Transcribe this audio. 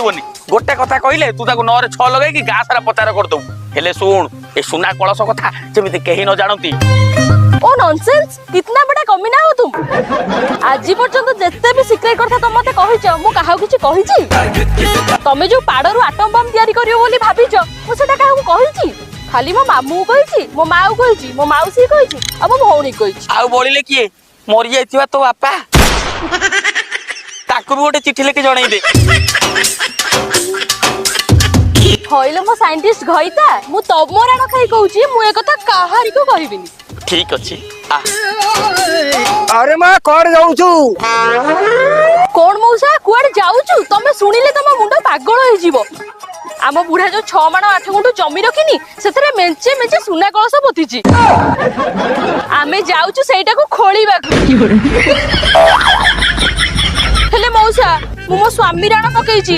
कहबनी गोटे कथा कहले तू ताको 9 रे 6 लगाई कि गाँ सारा प्रचार कर दऊ हेले सुन ए सुना कलश कथा जेमिति केही न जानती। ओ नॉनसेंस कितना बड़ा कमीना हो तुम आज पर्यंत जिते भी सिक्रेट कथा तुम मते कहिछ मु काहा किछि कहिछि तमे जो पाड़रू आटम बम तयारी करियो बोली भाबिछ मु सेटा काहा कहिछि खाली मो मामू कहिछि मो माऊ कहिछि मो माउसी कहिछि अब मो भौणी कहिछि आउ बोलिले किए मरि जाइथिबा तो बापा ताकू भी गोटे चिट्ठी लेके जणाई दे होइले मो साइंटिस्ट घइता मु तमरा न खाई कहूची मु ए कथा काहारी को कहिबिनी। ठीक अछि आ अरे मां कोड जाउछु कोन मौसा कुआड जाउछु तमे सुनिले तम मुंडा पागल होई जीवो आम बुढ़ा जो 6 माण 8 गुंठु जमी रखिनी सेतरे मेंचे मेंचे सुना कलश पोतीची आमे जाउछु सेटा को खोळीबा हेले मौसा मु मो स्वामी राण पकेइची